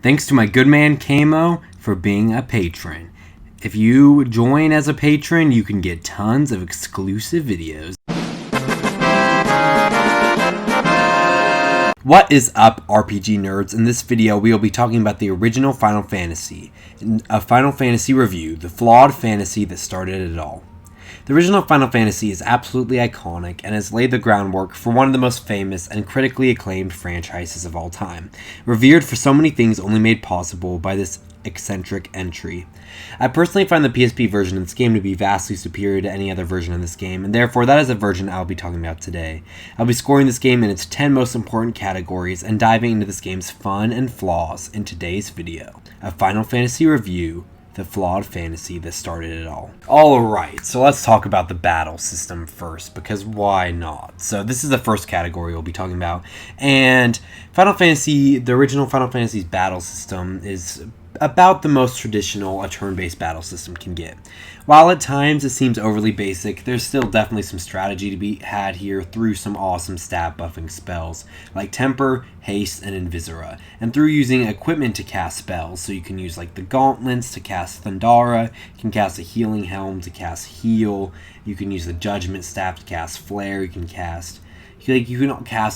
Thanks to my good man Camo for being a patron. If you join as a patron, you can get tons of exclusive videos. What is up, RPG nerds? In this video, we will be talking about the original Final Fantasy, a Final Fantasy review, the flawed fantasy that started it all. The original Final Fantasy is absolutely iconic and has laid the groundwork for one of the most famous and critically acclaimed franchises of all time, revered for so many things only made possible by this eccentric entry. I personally find the PSP version of this game to be vastly superior to any other version of this game, and therefore that is a version I'll be talking about today. I'll be scoring this game in its 10 most important categories and diving into this game's fun and flaws in today's video. A Final Fantasy review, the flawed fantasy that started it all. Alright, so let's talk about the battle system first, because why not? So this is the first category we'll be talking about, and Final Fantasy, the original Final Fantasy's battle system is about the most traditional a turn-based battle system can get. While at times it seems overly basic, there's still definitely some strategy to be had here through some awesome stat buffing spells like Temper, Haste, and Invisora, and through using equipment to cast spells. So you can use like the Gauntlets to cast Thundara, you can cast a Healing Helm to cast Heal, you can use the Judgment Staff to cast Flare, you can cast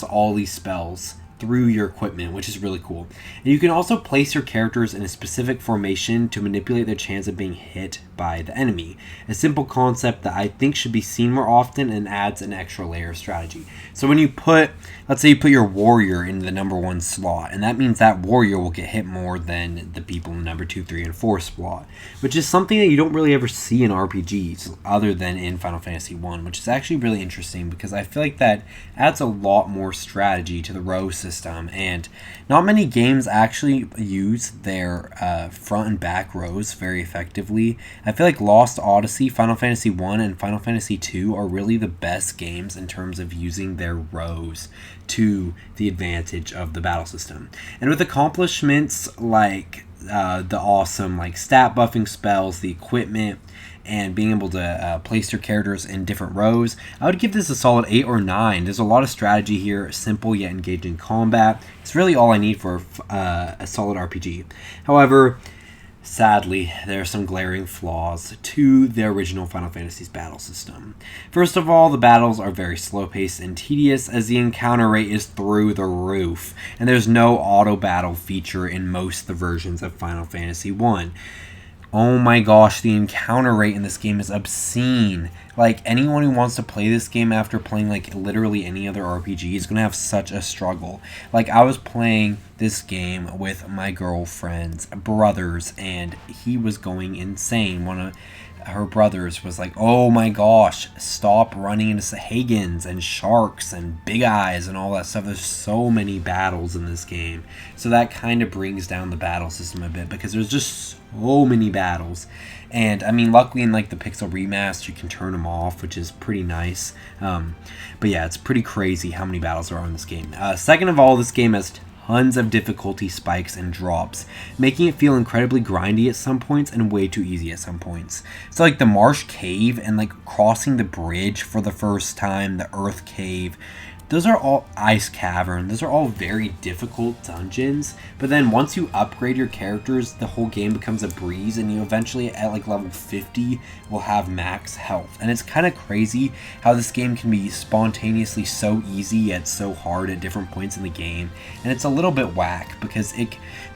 all these spells through your equipment, which is really cool. And you can also place your characters in a specific formation to manipulate their chance of being hit by the enemy. A simple concept that I think should be seen more often and adds an extra layer of strategy. So when you let's say you put your warrior in the number 1 slot, and that means that warrior will get hit more than the people in the number 2, 3, and 4 slot, which is something that you don't really ever see in RPGs other than in Final Fantasy 1, which is actually really interesting because I feel like that adds a lot more strategy to the row system, and not many games actually use their front and back rows very effectively. I feel like Lost Odyssey, Final Fantasy 1, and Final Fantasy 2 are really the best games in terms of using their rows to the advantage of the battle system. And with accomplishments like the awesome stat buffing spells, the equipment, and being able to place your characters in different rows, I would give this a solid 8 or 9. There's a lot of strategy here, simple yet engaging combat. It's really all I need for a solid RPG. However, sadly, there are some glaring flaws to the original Final Fantasy's battle system. First of all, the battles are very slow-paced and tedious, as the encounter rate is through the roof, and there's no auto-battle feature in most of the versions of Final Fantasy 1. Oh my gosh, the encounter rate in this game is obscene. Anyone who wants to play this game after playing literally any other RPG is going to have such a struggle. I was playing this game with my girlfriend's brothers, and he was going insane. One of her brothers was like, oh my gosh, stop running into Sahagins and sharks and big eyes and all that stuff. There's so many battles in this game. So that kind of brings down the battle system a bit because there's just so many battles. And I mean, luckily in the Pixel Remaster you can turn them off, which is pretty nice. But yeah, it's pretty crazy how many battles there are in this game. Second of all, this game has tons of difficulty spikes and drops, making it feel incredibly grindy at some points and way too easy at some points. So the Marsh Cave and crossing the bridge for the first time, the Earth Cave, those are all Ice Cavern. Those are all very difficult dungeons, but then once you upgrade your characters, the whole game becomes a breeze, and you eventually at level 50 will have max health. And it's kind of crazy how this game can be spontaneously so easy yet so hard at different points in the game, and it's a little bit whack because the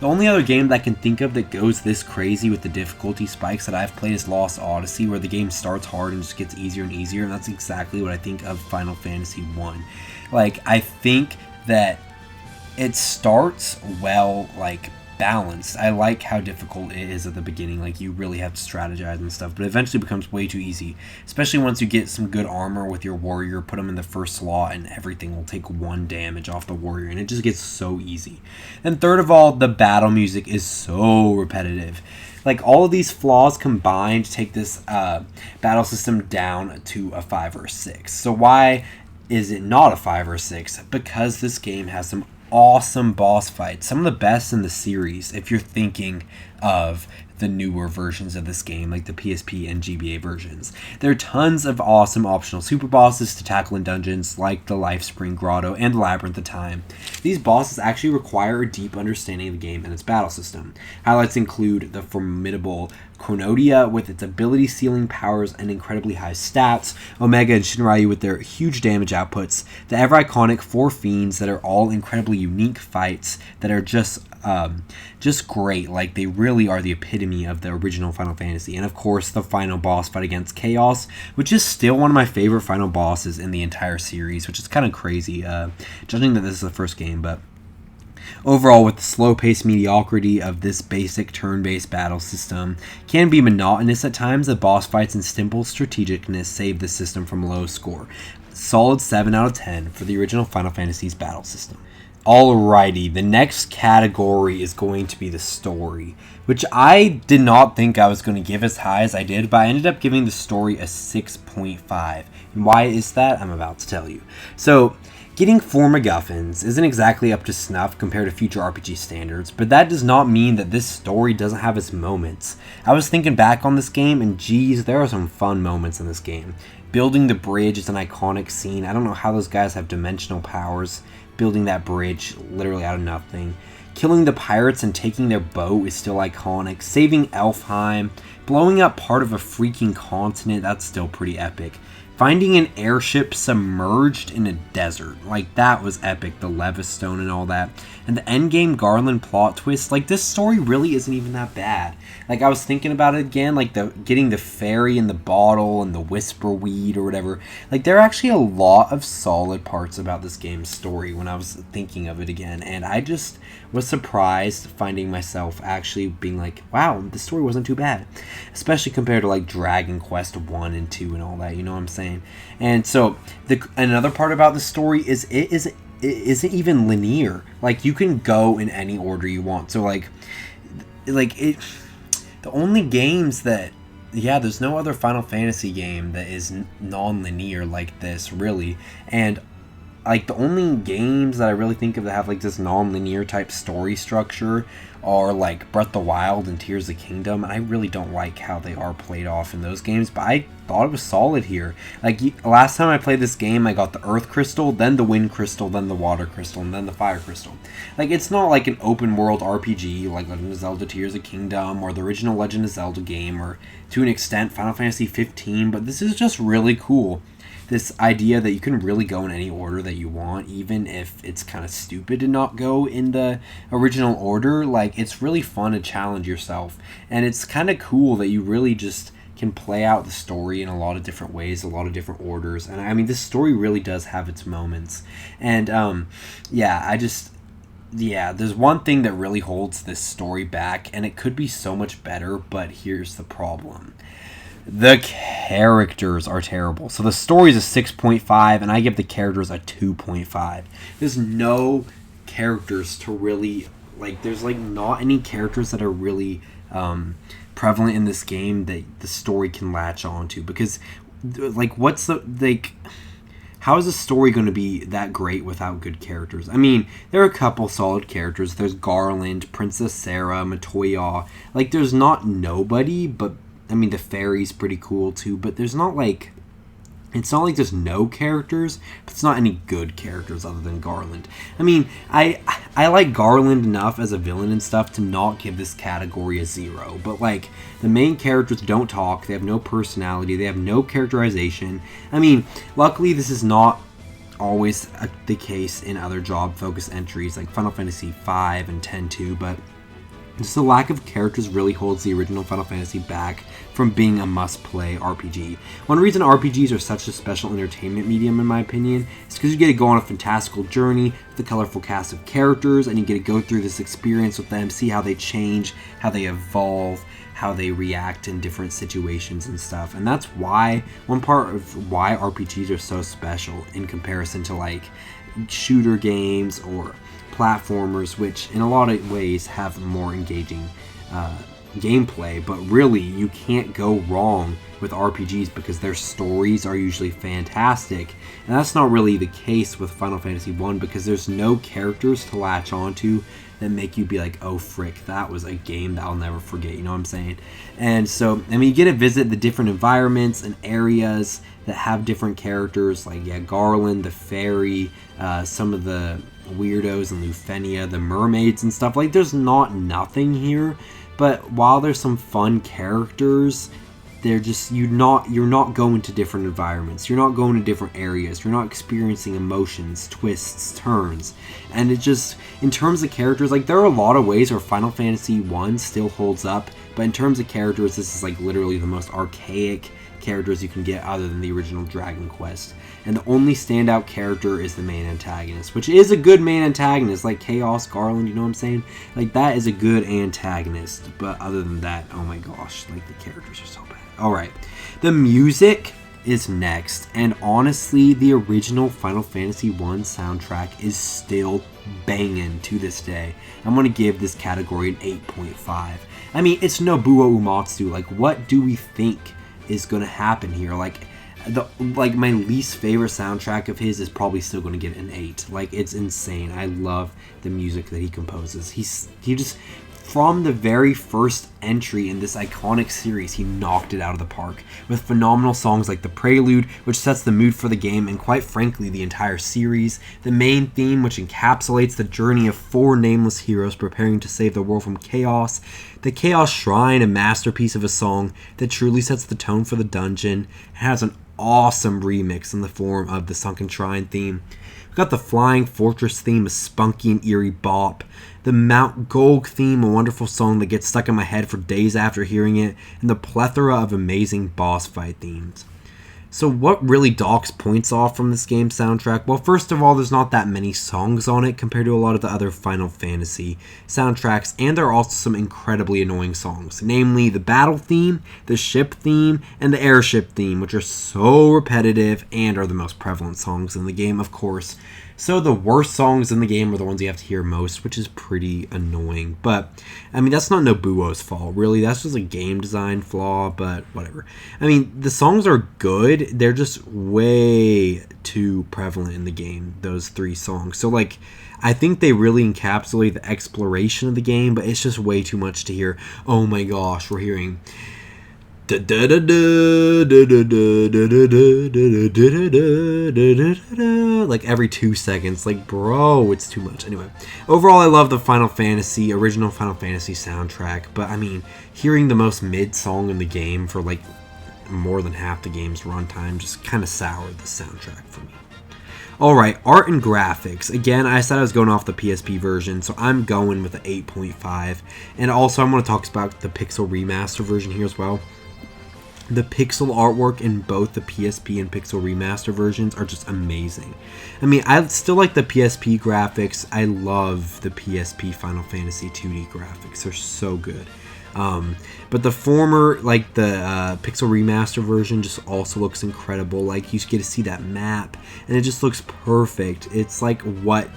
only other game that I can think of that goes this crazy with the difficulty spikes that I've played is Lost Odyssey, where the game starts hard and just gets easier and easier, and that's exactly what I think of Final Fantasy 1. I think that it starts well, balanced. I like how difficult it is at the beginning. You really have to strategize and stuff, but it eventually becomes way too easy, especially once you get some good armor with your warrior, put them in the first slot, and everything will take 1 damage off the warrior, and it just gets so easy. And third of all, the battle music is so repetitive. All of these flaws combined take this battle system down to a 5 or a 6. So why is it not a 5 or 6? Because this game has some awesome boss fights, some of the best in the series if you're thinking of the newer versions of this game, like the PSP and GBA versions. There are tons of awesome optional super bosses to tackle in dungeons, like the Life Spring Grotto and the Labyrinth of Time. These bosses actually require a deep understanding of the game and its battle system. Highlights include the formidable Chronodia with its ability ceiling powers and incredibly high stats, Omega and Shinryu with their huge damage outputs, the ever iconic four fiends that are all incredibly unique fights that are just great. Like, they really are the epitome of the original Final Fantasy. And of course, the final boss fight against Chaos, which is still one of my favorite final bosses in the entire series, which is kind of crazy, judging that this is the first game, but overall, with the slow-paced mediocrity of this basic turn-based battle system can be monotonous at times, the boss fights and simple strategicness save the system from a low score. Solid 7 out of 10 for the original Final Fantasy's battle system. Alrighty, the next category is going to be the story, which I did not think I was going to give as high as I did, but I ended up giving the story a 6.5. And why is that? I'm about to tell you. So, getting 4 McGuffins isn't exactly up to snuff compared to future RPG standards, but that does not mean that this story doesn't have its moments. I was thinking back on this game, and geez, there are some fun moments in this game. Building the bridge is an iconic scene. I don't know how those guys have dimensional powers. Building that bridge literally out of nothing. Killing the pirates and taking their boat is still iconic. Saving Elfheim. Blowing up part of a freaking continent, that's still pretty epic. Finding an airship submerged in a desert, like, that was epic, the Levistone and all that. And the endgame Garland plot twist, like, this story really isn't even that bad. Like, I was thinking about it again, like, getting the fairy in the bottle and the whisper weed or whatever. Like, there are actually a lot of solid parts about this game's story when I was thinking of it again. And I just was surprised finding myself actually being like, wow, the story wasn't too bad. Especially compared to, like, Dragon Quest 1 and 2 and all that, you know what I'm saying? And so, another part about the story is it isn't even linear. Like, you can go in any order you want. So, the only games that, there's no other Final Fantasy game that is non-linear like this, really. And, like, the only games that I really think of that have, like, this non-linear type story structure are, like, Breath of the Wild and Tears of the Kingdom. And I really don't like how they are played off in those games, but I thought it was solid here. Like, last time I played this game, I got the Earth Crystal, then the Wind Crystal, then the Water Crystal, and then the Fire Crystal. Like, it's not like an open world RPG like Legend of Zelda Tears of the Kingdom or the original Legend of Zelda game, or to an extent Final Fantasy 15, but this is just really cool. This idea that you can really go in any order that you want, even if it's kind of stupid to not go in the original order. Like, it's really fun to challenge yourself, and it's kind of cool that you really just can play out the story in a lot of different ways, a lot of different orders. And I mean, this story really does have its moments. And there's one thing that really holds this story back, and it could be so much better, but here's the problem. The characters are terrible. So the story is a 6.5, and I give the characters a 2.5. There's no characters to really, like, there's, like, not any characters that are really prevalent in this game that the story can latch on to. Because, like, how is the story going to be that great without good characters? I mean, there are a couple solid characters. There's Garland, Princess Sarah, Matoya. Like, there's not nobody, but I mean, the fairy's pretty cool too, but there's not, like, it's not like there's no characters, but it's not any good characters other than Garland. I mean, I like Garland enough as a villain and stuff to not give this category a 0, but, like, the main characters don't talk, they have no personality, they have no characterization. I mean, luckily this is not always the case in other job-focused entries like Final Fantasy V and 10-2, but just the lack of characters really holds the original Final Fantasy back from being a must-play RPG. One reason RPGs are such a special entertainment medium, in my opinion, is because you get to go on a fantastical journey with a colorful cast of characters, and you get to go through this experience with them, see how they change, how they evolve, how they react in different situations and stuff. And that's why, one part of why RPGs are so special in comparison to, like, shooter games or platformers, which in a lot of ways have more engaging gameplay, but really you can't go wrong with RPGs because their stories are usually fantastic, and that's not really the case with Final Fantasy 1 because there's no characters to latch onto that make you be like, oh frick, that was a game that I'll never forget, you know what I'm saying? And so, I mean, you get to visit the different environments and areas that have different characters, like, yeah, Garland, the fairy, some of the weirdos in Lufenia, the mermaids and stuff. Like, there's nothing here, but while there's some fun characters, they're just, you're not going to different environments, you're not going to different areas, you're not experiencing emotions, twists, turns. And it just, in terms of characters, like, there are a lot of ways where Final Fantasy 1 still holds up, but in terms of characters, this is like literally the most archaic characters you can get other than the original Dragon Quest. And the only standout character is the main antagonist, which is a good main antagonist, like Chaos, Garland, you know what I'm saying? Like, that is a good antagonist, but other than that, oh my gosh, like, the characters are so bad. Alright, the music is next, and honestly, the original Final Fantasy 1 soundtrack is still banging to this day. I'm going to give this category an 8.5. I mean, it's Nobuo Uematsu. Like, what do we think is going to happen here? Like, my least favorite soundtrack of his is probably still going to get an 8. Like, it's insane. I love the music that he composes. He just, from the very first entry in this iconic series, he knocked it out of the park with phenomenal songs like the Prelude, which sets the mood for the game and, quite frankly, the entire series, the main theme, which encapsulates the journey of 4 nameless heroes preparing to save the world from chaos, the Chaos Shrine, a masterpiece of a song that truly sets the tone for the dungeon. It has an awesome remix in the form of the Sunken Shrine theme. We've got the Flying Fortress theme, a spunky and eerie bop. The Mount Golg theme, a wonderful song that gets stuck in my head for days after hearing it. And the plethora of amazing boss fight themes. So what really docks points off from this game's soundtrack? Well, first of all, there's not that many songs on it compared to a lot of the other Final Fantasy soundtracks, and there are also some incredibly annoying songs, namely the battle theme, the ship theme, and the airship theme, which are so repetitive and are the most prevalent songs in the game, of course. So the worst songs in the game are the ones you have to hear most, which is pretty annoying. But, I mean, that's not Nobuo's fault, really. That's just a game design flaw, but whatever. I mean, the songs are good. They're just way too prevalent in the game, those 3 songs. So, like, I think they really encapsulate the exploration of the game, but it's just way too much to hear. Oh my gosh, we're hearing... like every 2 seconds. Like, bro, it's too much. Anyway, overall, I love the original Final Fantasy soundtrack, but I mean, hearing the most mid song in the game for like more than half the game's runtime just kind of soured the soundtrack for me. Alright, art and graphics. Again, I said I was going off the PSP version, so I'm going with the 8.5. And also, I'm going to talk about the Pixel Remaster version here as well. The pixel artwork in both the PSP and Pixel Remaster versions are just amazing. I mean, I still like the PSP graphics. I love the PSP Final Fantasy 2D graphics. They're so good. But the former, like the Pixel Remaster version, just also looks incredible. Like, you get to see that map, and it just looks perfect. It's like what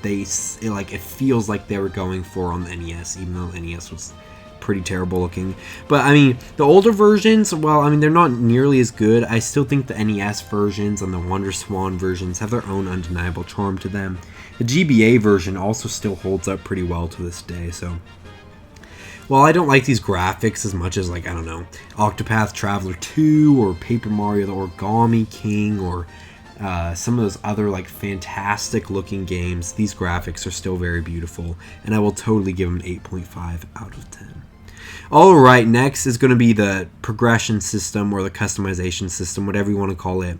it feels like they were going for on the NES, even though the NES was pretty terrible looking. But I mean, the older versions, well, I mean, they're not nearly as good. I still think the NES versions and the Wonder Swan versions have their own undeniable charm to them. The GBA version also still holds up pretty well to this day. So while I don't like these graphics as much as, like, I don't know, Octopath Traveler 2 or Paper Mario the Origami King or some of those other, like, fantastic looking games, these graphics are still very beautiful, and I will totally give them an 8.5 out of 10. Alright, next is going to be the progression system or the customization system, whatever you want to call it.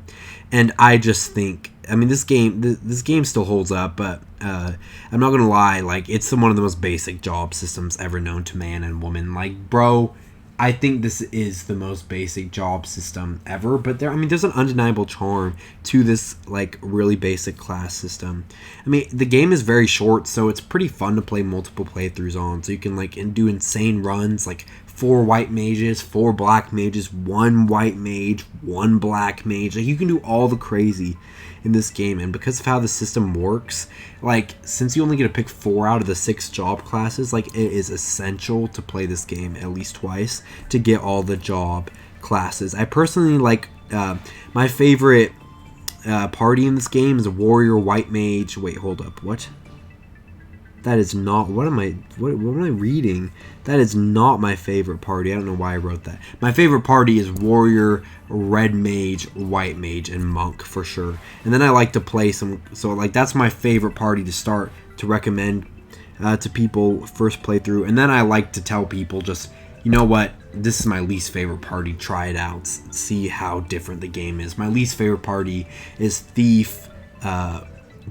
And I just think, I mean, this game still holds up, but I'm not going to lie, like, it's one of the most basic job systems ever known to man and woman. Like, bro, I think this is the most basic job system ever, but there's an undeniable charm to this, like, really basic class system. I mean, the game is very short, so it's pretty fun to play multiple playthroughs on, so you can, like, do insane runs, like 4 white mages, 4 black mages, 1 white mage, 1 black mage. Like, you can do all the crazy in this game, and because of how the system works, like, since you only get to pick 4 out of the 6 job classes, like, it is essential to play this game at least twice to get all the job classes. I personally like, my favorite party in this game is a warrior, white mage. Wait, hold up, what? That is not, what am I reading? That is not my favorite party. I don't know why I wrote that. My favorite party is warrior, red mage, white mage, and monk for sure. And then I like to play some, so like that's my favorite party to start, to recommend to people first playthrough. And then I like to tell people just, you know what, this is my least favorite party, try it out, see how different the game is. My least favorite party is thief,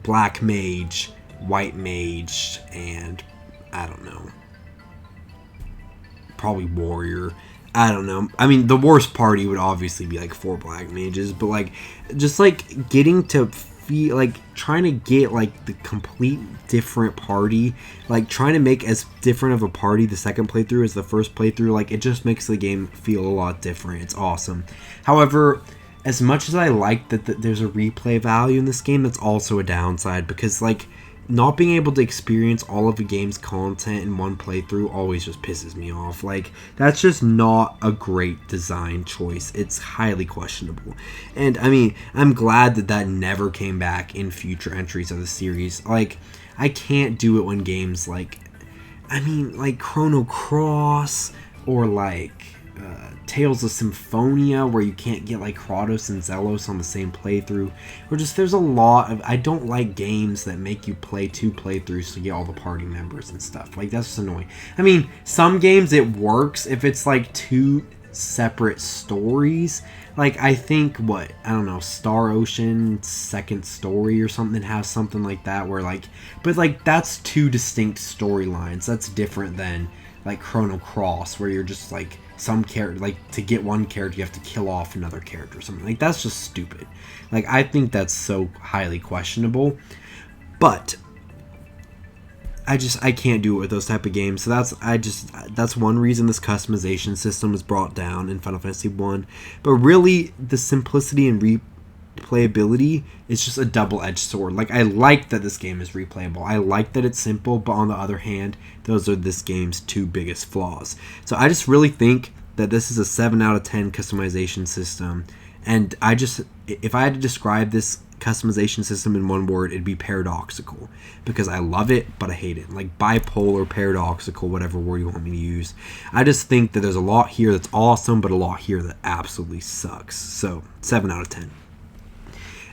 black mage, white mage, and I don't know, probably warrior. I don't know. I mean, the worst party would obviously be like 4 black mages, but like just like getting to feel like trying to get like the complete different party, like trying to make as different of a party the second playthrough as the first playthrough, like it just makes the game feel a lot different. It's awesome. However, as much as I like that there's a replay value in this game, that's also a downside, because like not being able to experience all of the game's content in one playthrough always just pisses me off. Like, that's just not a great design choice. It's highly questionable. And, I mean, I'm glad that never came back in future entries of the series. Like, I can't do it when games like, I mean, like Chrono Cross or like Tales of Symphonia, where you can't get like Kratos and Zelos on the same playthrough, or just there's a lot of, I don't like games that make you play 2 playthroughs to get all the party members and stuff. Like, that's just annoying. I mean, some games it works if it's like 2 separate stories. Like, I think, I don't know, Star Ocean Second Story or something has something like that, where like, but like that's 2 distinct storylines. That's different than like Chrono Cross, where you're just like, some character, like to get one character you have to kill off another character or something. Like, that's just stupid. Like, I think that's so highly questionable, but I can't do it with those type of games. So that's one reason this customization system was brought down in Final Fantasy 1. But really, the simplicity and replayability is just a double-edged sword. Like, I like that this game is replayable. I like that it's simple, but on the other hand, those are this game's 2 biggest flaws. So I just really think that this is a 7 out of 10 customization system. And if I had to describe this customization system in one word, it'd be paradoxical. Because I love it, but I hate it. Like, bipolar, paradoxical, whatever word you want me to use. I just think that there's a lot here that's awesome, but a lot here that absolutely sucks. So, 7 out of 10.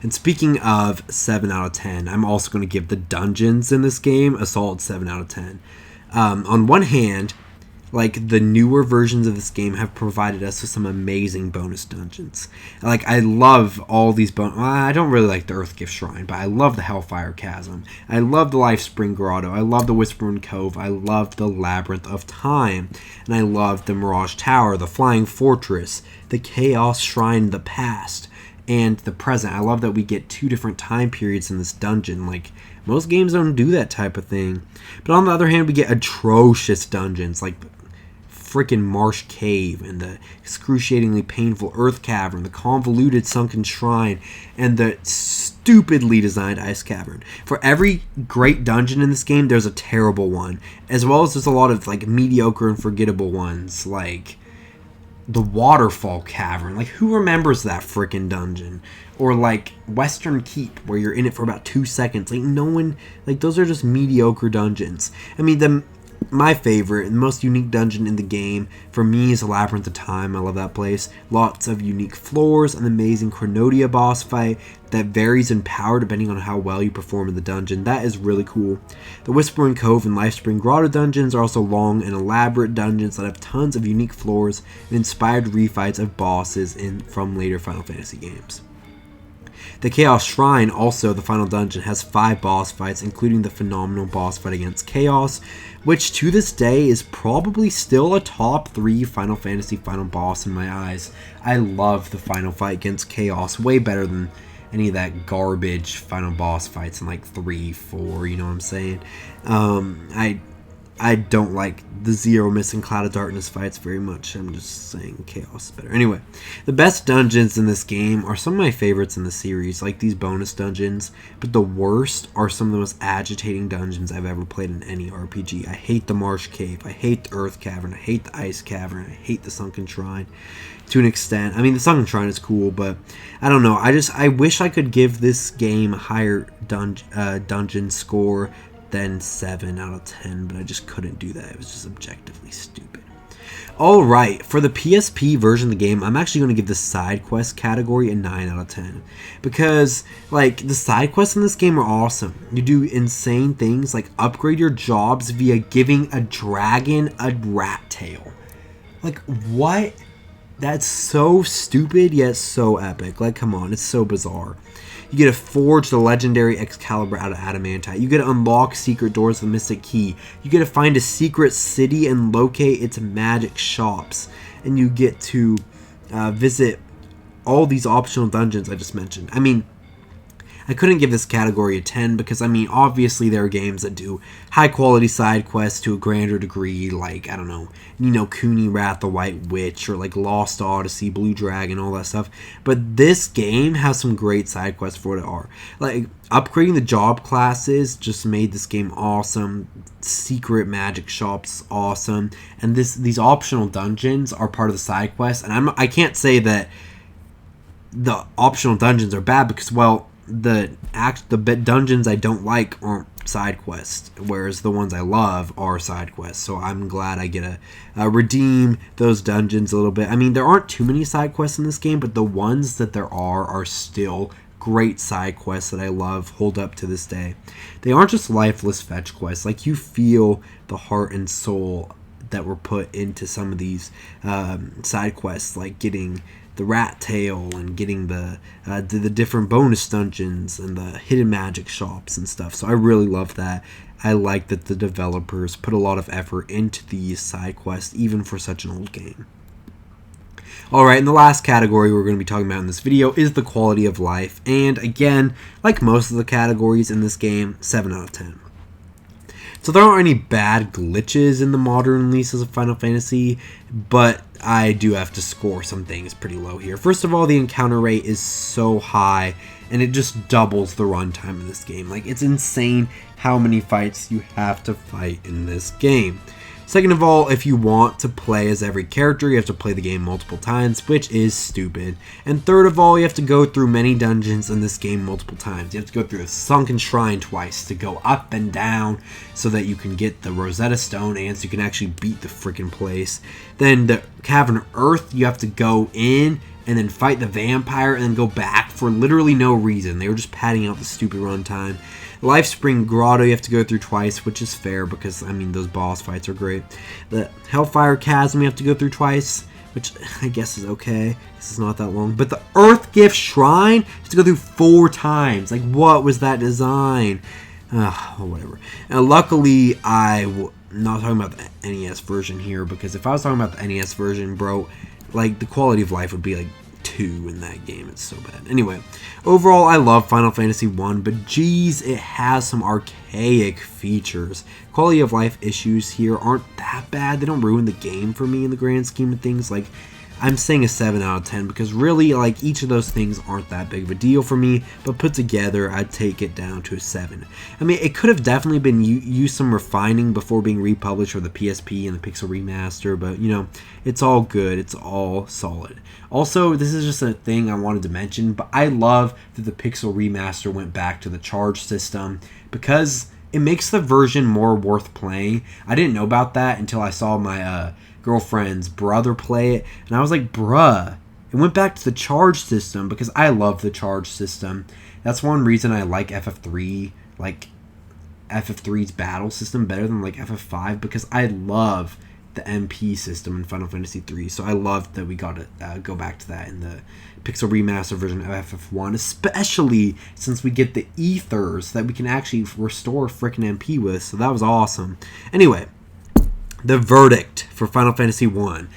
And speaking of 7 out of 10, I'm also going to give the dungeons in this game a solid 7 out of 10. On one hand, like, the newer versions of this game have provided us with some amazing bonus dungeons. Like, I love all these I don't really like the Earthgift Shrine, but I love the Hellfire Chasm. I love the Life Spring Grotto. I love the Whispering Cove. I love the Labyrinth of Time. And I love the Mirage Tower, the Flying Fortress, the Chaos Shrine in the past, and the present. I love that we get 2 different time periods in this dungeon. Like, most games don't do that type of thing. But on the other hand, we get atrocious dungeons, like freaking Marsh Cave, and the excruciatingly painful Earth Cavern, the convoluted Sunken Shrine, and the stupidly designed Ice Cavern. For every great dungeon in this game, there's a terrible one, as well as there's a lot of like mediocre and forgettable ones, like the Waterfall Cavern. Like, who remembers that freaking dungeon? Or like Western Keep, where you're in it for about 2 seconds. Like, no one, like, those are just mediocre dungeons. I mean, my favorite and most unique dungeon in the game for me is the Labyrinth of Time. I love that place. Lots of unique floors, an amazing Chronodia boss fight that varies in power depending on how well you perform in the dungeon. That is really cool. The Whispering Cove and Lifespring Grotto dungeons are also long and elaborate dungeons that have tons of unique floors and inspired refights of bosses from later Final Fantasy games. The Chaos Shrine, also the final dungeon, has 5 boss fights, including the phenomenal boss fight against Chaos, which to this day is probably still a top 3 Final Fantasy final boss in my eyes. I love the final fight against Chaos, way better than any of that garbage final boss fights in like 3, 4, you know what I'm saying? I don't like the Zero Mist and Cloud of Darkness fights very much. I'm just saying Chaos is better. Anyway, the best dungeons in this game are some of my favorites in the series, like these bonus dungeons, but the worst are some of the most agitating dungeons I've ever played in any RPG. I hate the Marsh Cave, I hate the Earth Cavern, I hate the Ice Cavern, I hate the Sunken Shrine to an extent. I mean, the Sunken Shrine is cool, but I don't know. I wish I could give this game a higher dungeon score than 7 out of 10, but I just couldn't do that. It was just objectively stupid. Alright, for the PSP version of the game, I'm actually going to give the side quest category a 9 out of 10. Because, like, the side quests in this game are awesome. You do insane things, like upgrade your jobs via giving a dragon a rat tail. Like, what? That's so stupid, yet so epic. Like, come on, it's so bizarre. You get to forge the legendary Excalibur out of adamantite. You get to unlock secret doors with the Mystic Key. You get to find a secret city and locate its magic shops. And you get to visit all these optional dungeons I just mentioned. I mean, I couldn't give this category a 10 because, I mean, obviously there are games that do high-quality side quests to a grander degree, like, I don't know, Ni no Kuni, Wrath the White Witch, or like Lost Odyssey, Blue Dragon, all that stuff. But this game has some great side quests for what it are. Like, upgrading the job classes just made this game awesome. Secret magic shops, awesome. And these optional dungeons are part of the side quests. And I can't say that the optional dungeons are bad because, well, the dungeons I don't like aren't side quests, whereas the ones I love are side quests. So I'm glad I get to redeem those dungeons a little bit. I mean, there aren't too many side quests in this game, but the ones that there are still great side quests that I love, hold up to this day. They aren't just lifeless fetch quests. Like, you feel the heart and soul that were put into some of these side quests, like getting the rat tail and getting the different bonus dungeons and the hidden magic shops and stuff. So I really love that. I like that the developers put a lot of effort into these side quests, even for such an old game. Alright, and the last category we're going to be talking about in this video is the quality of life. And again, like most of the categories in this game, 7 out of 10. So there aren't any bad glitches in the modern releases of Final Fantasy, but I do have to score some things pretty low here. First of all, the encounter rate is so high, and it just doubles the runtime of this game. Like, it's insane how many fights you have to fight in this game. Second of all, if you want to play as every character, you have to play the game multiple times, which is stupid. And third of all, you have to go through many dungeons in this game multiple times. You have to go through a sunken shrine twice to go up and down so that you can get the Rosetta Stone and so you can actually beat the freaking place. Then the Cavern of Earth, you have to go in and then fight the vampire and then go back for literally no reason. They were just padding out the stupid runtime. Lifespring Grotto you have to go through twice, which is fair because, I mean, those boss fights are great. The Hellfire Chasm you have to go through twice, which I guess is okay. This is not that long. But the Earth Gift Shrine you have to go through 4 times. Like, what was that design? Whatever. And luckily, I'm not talking about the NES version here because if I was talking about the NES version, bro, like, the quality of life would be like 2 in that game. It's so bad. Anyway, overall, I love Final Fantasy 1, but geez, it has some archaic features. Quality of life issues here aren't that bad. They don't ruin the game for me in the grand scheme of things. Like, I'm saying a 7 out of 10 because really, like, each of those things aren't that big of a deal for me, but put together, I'd take it down to a 7. I mean, it could have definitely been used some refining before being republished for the PSP and the Pixel Remaster, but, you know, it's all good. It's all solid. Also, this is just a thing I wanted to mention, but I love that the Pixel Remaster went back to the charge system because it makes the version more worth playing. I didn't know about that until I saw my girlfriend's brother play it, and I was like, bruh, it went back to the charge system because I love the charge system. That's one reason I like FF3, like FF3's battle system better than like FF5 because I love the MP system in Final Fantasy 3, so I loved that we got to go back to that in the Pixel Remaster version of FF1, especially since we get the ethers that we can actually restore frickin' MP with, so that was awesome. Anyway, the verdict for Final Fantasy 1,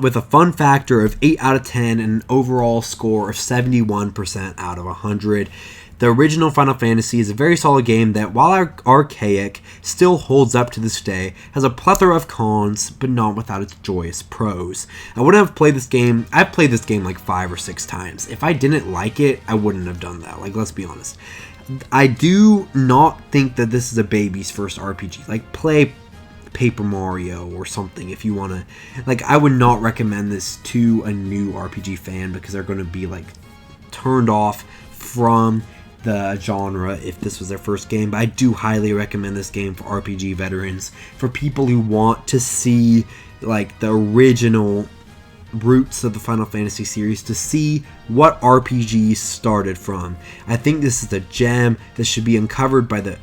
with a fun factor of 8 out of 10 and an overall score of 71% out of 100. The original Final Fantasy is a very solid game that, while archaic, still holds up to this day, has a plethora of cons, but not without its joyous pros. I wouldn't have played this game, I've played this game like 5 or 6 times. If I didn't like it, I wouldn't have done that, like, let's be honest. I do not think that this is a baby's first RPG. Like, play Paper Mario or something if you want to. Like, I would not recommend this to a new RPG fan because they're going to be, like, turned off from the genre if this was their first game, but I do highly recommend this game for RPG veterans, for people who want to see like the original roots of the Final Fantasy series, to see what RPGs started from. I think this is a gem that should be uncovered by the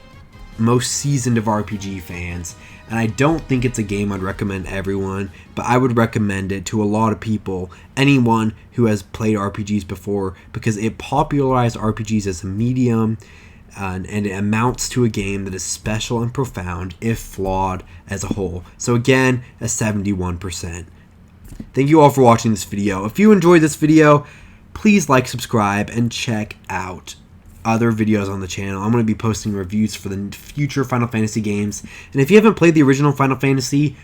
most seasoned of RPG fans, and I don't think it's a game I'd recommend everyone, but I would recommend it to a lot of people, anyone who has played RPGs before, because it popularized RPGs as a medium, and it amounts to a game that is special and profound, if flawed as a whole. So again, a 71%. Thank you all for watching this video. If you enjoyed this video, please like, subscribe, and check out other videos on the channel. I'm going to be posting reviews for the future Final Fantasy games. And if you haven't played the original Final Fantasy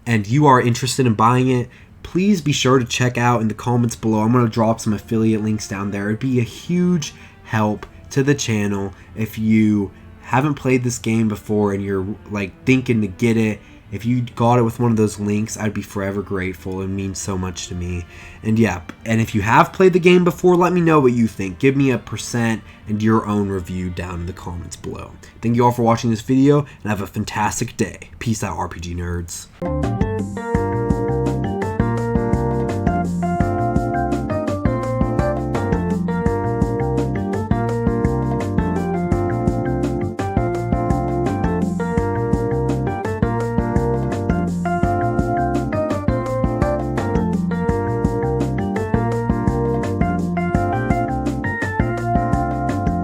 and you are interested in buying it, please be sure to check out in the comments below. I'm going to drop some affiliate links down there. It'd be a huge help to the channel if you haven't played this game before and you're like thinking to get it. If you got it with one of those links, I'd be forever grateful. It means so much to me. And yeah, and if you have played the game before, let me know what you think. Give me a % and your own review down in the comments below. Thank you all for watching this video, and have a fantastic day. Peace out, RPG nerds.